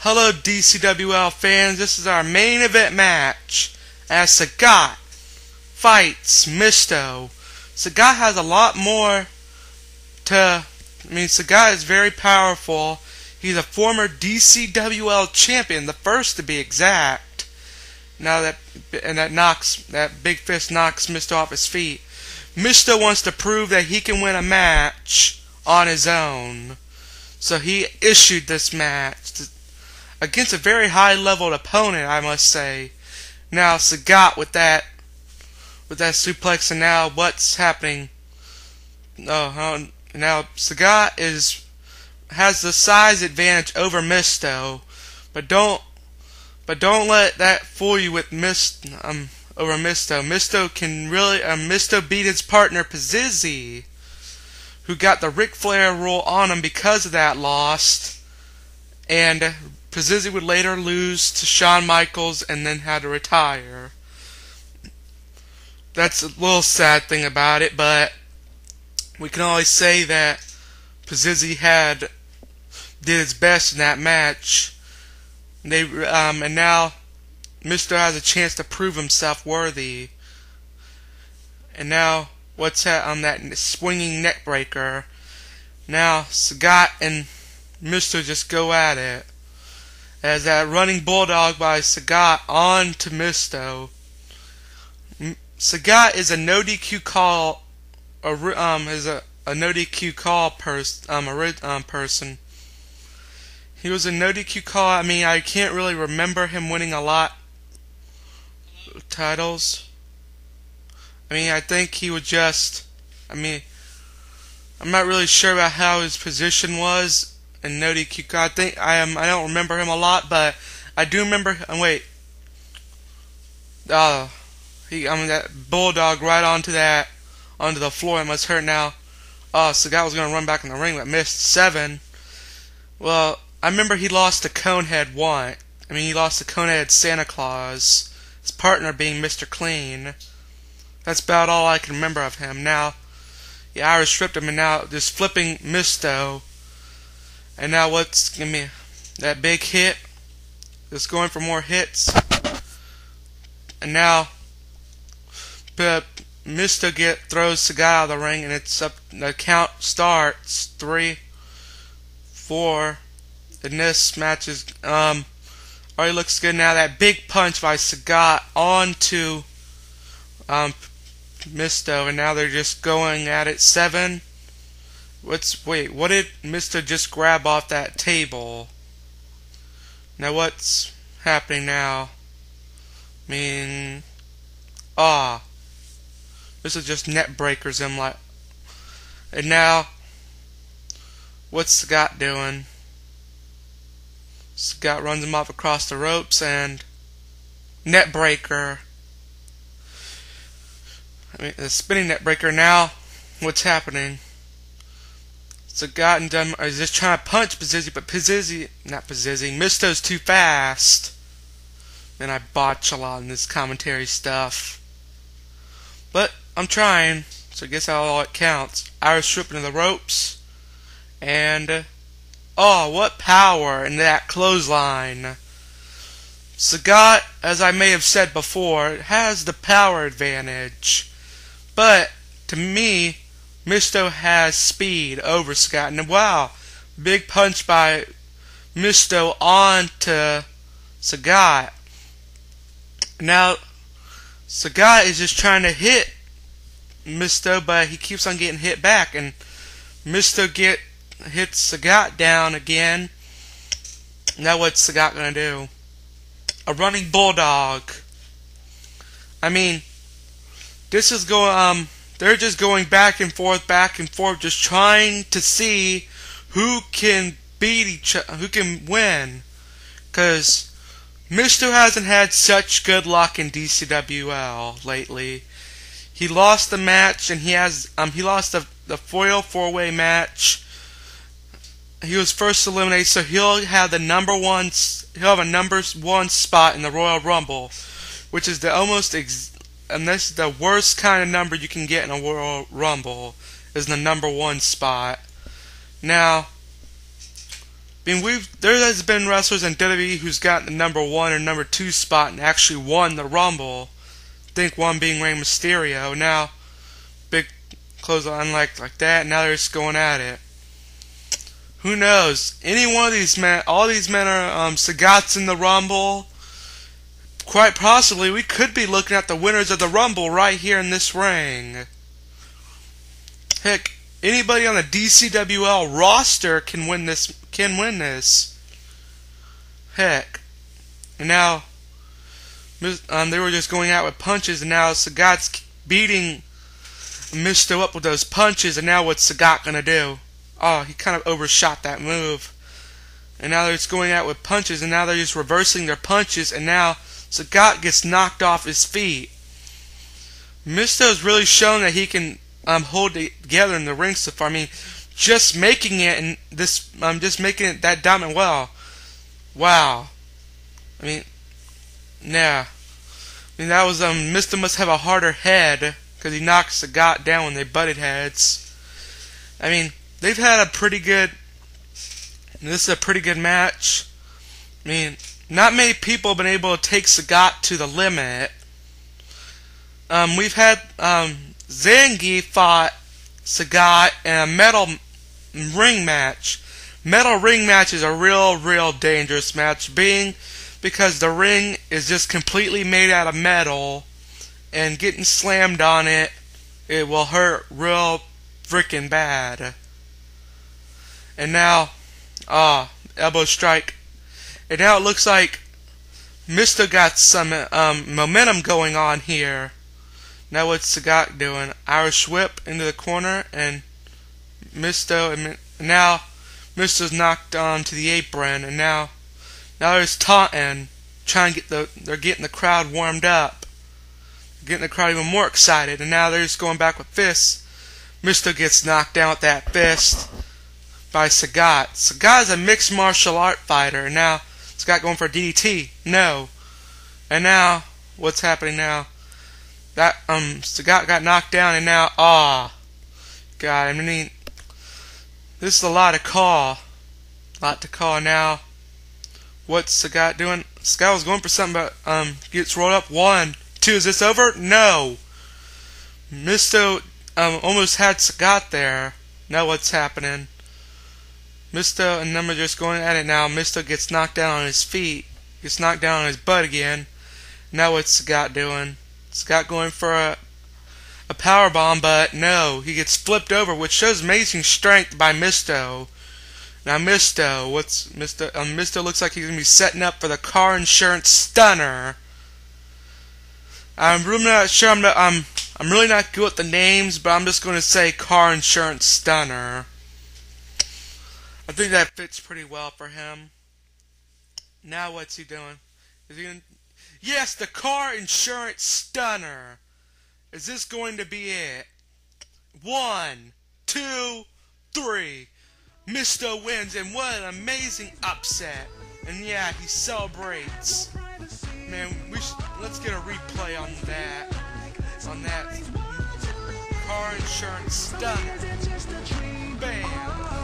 Hello DCWL fans, this is our main event match as Sagat fights Misto. Sagat has a lot more Sagat is very powerful. He's a former DCWL champion, the first to be exact. Now that big fist knocks Misto off his feet. Misto wants to prove that he can win a match on his own. So he issued this match against a very high-leveled opponent, I must say. Now Sagat with that suplex, and now what's happening? Now Sagat has the size advantage over Misto, but don't let that fool you with over Misto. Misto beat his partner Pizizzi, who got the Ric Flair rule on him because of that loss, and Pizizzi would later lose to Shawn Michaels and then had to retire. That's a little sad thing about it, but we can always say that Pizizzi did his best in that match. And now Misto has a chance to prove himself worthy. And now what's on that swinging neck breaker? Now Sagat and Misto just go at it. As that running bulldog by Sagat on to Misto. Sagat is a no DQ call, a no DQ call person. He was a no DQ call. I can't really remember him winning a lot of titles. I think he would just. I'm not really sure about how his position was in no DQ call. I don't remember him a lot, but I do remember. That bulldog right onto the floor. It must hurt now. Sagat was gonna run back in the ring, but missed 7. Well, I remember he lost to Conehead once. He lost to Conehead Santa Claus, his partner being Mr. Clean. That's about all I can remember of him. Now, Irish stripped him, and now just flipping Misto. And now that big hit? Just going for more hits. And now, Misto throws Sagat out of the ring, and it's up. The count starts 3, 4. And this match is already looks good now. That big punch by Sagat onto Misto, and now they're just going at it. 7. What did Misto just grab off that table? Now what's happening now? Misto just net breakers him like. And now what's Sagat doing? Sagat runs him off across the ropes and net breaker. The spinning net breaker. Now what's happening? Sagat is just trying to punch Pizizzi, but Misto's too fast. And I botch a lot in this commentary stuff. But I'm trying, so I guess all it counts. Irish stripping to the ropes. And what power in that clothesline. Sagat, as I may have said before, has the power advantage. But to me, Misto has speed over Sagat. And wow, big punch by Misto onto Sagat. Now Sagat is just trying to hit Misto, but he keeps on getting hit back, and Misto hits Sagat down again. Now what's Sagat gonna do? A running bulldog. This is going. They're just going back and forth, just trying to see who can who can win. 'Cause Misto hasn't had such good luck in DCWL lately. He lost the match, and he lost the foil 4-way match. He was first eliminated, so he'll have a number 1 spot in the Royal Rumble, which is and this is the worst kind of number you can get in a Royal Rumble, is the number 1 spot. Now, mean, there has been wrestlers in WWE who's gotten the number 1 or number 2 spot and actually won the Rumble. I think one being Rey Mysterio. Now, big clothesline like that. Now they're just going at it. Who knows? Any one of these men, all these men are Sagat's in the Rumble. Quite possibly, we could be looking at the winners of the Rumble right here in this ring. Heck, anybody on the DCWL roster can win this. Heck, and now they were just going out with punches, and now Sagat's beating Misto up with those punches. And now what's Sagat gonna do? Oh, he kind of overshot that move. And now they're just going out with punches, and now they're just reversing their punches, and now Sagat gets knocked off his feet. Misto's really shown that he can hold it together in the ring so far. I mean, just making it and this, just making it that dominant. Well, wow. I mean, yeah. I mean, that was Misto must have a harder head because he knocked Sagat down when they butted heads. I mean, they've had a pretty good. This is a pretty good match. I mean, not many people have been able to take Sagat to the limit. We've had Zangief fought Sagat in a metal ring match. Metal ring match is a real dangerous match, being because the ring is just completely made out of metal, and getting slammed on it, it will hurt real freaking bad. And now, elbow strike. And now it looks like Misto got some momentum going on here. Now what's Sagat doing? Irish whip into the corner, and Misto, and now Misto's knocked onto the apron, and now there's taunting, trying to get they're getting the crowd warmed up, getting the crowd even more excited, and now they're just going back with fists. Misto gets knocked down with that fist by Sagat. Sagat is a mixed martial art fighter, and now Sagat going for a DDT. No. And now, what's happening now? That Sagat got knocked down, and now, God, I mean, this is a lot to call. Now. What's Sagat doing? Sagat was going for something, but gets rolled up. 1, 2. Is this over? No. Misto almost had Sagat there. Now what's happening? Misto and them are just going at it now. Misto gets knocked down on his feet. Gets knocked down on his butt again. Now what's Sagat doing? Sagat going for a power bomb, but no. He gets flipped over, which shows amazing strength by Misto. Now Misto, what's Misto? Misto looks like he's gonna be setting up for the car insurance stunner. I'm really not sure. I'm really not good with the names, but I'm just gonna say car insurance stunner. I think that fits pretty well for him. Now what's he doing? Is he gonna... Yes, the car insurance stunner. Is this going to be it? 1, 2, 3. Misto wins, and what an amazing upset. And yeah, he celebrates. Man, let's get a replay on that. On that car insurance stunner. Bam.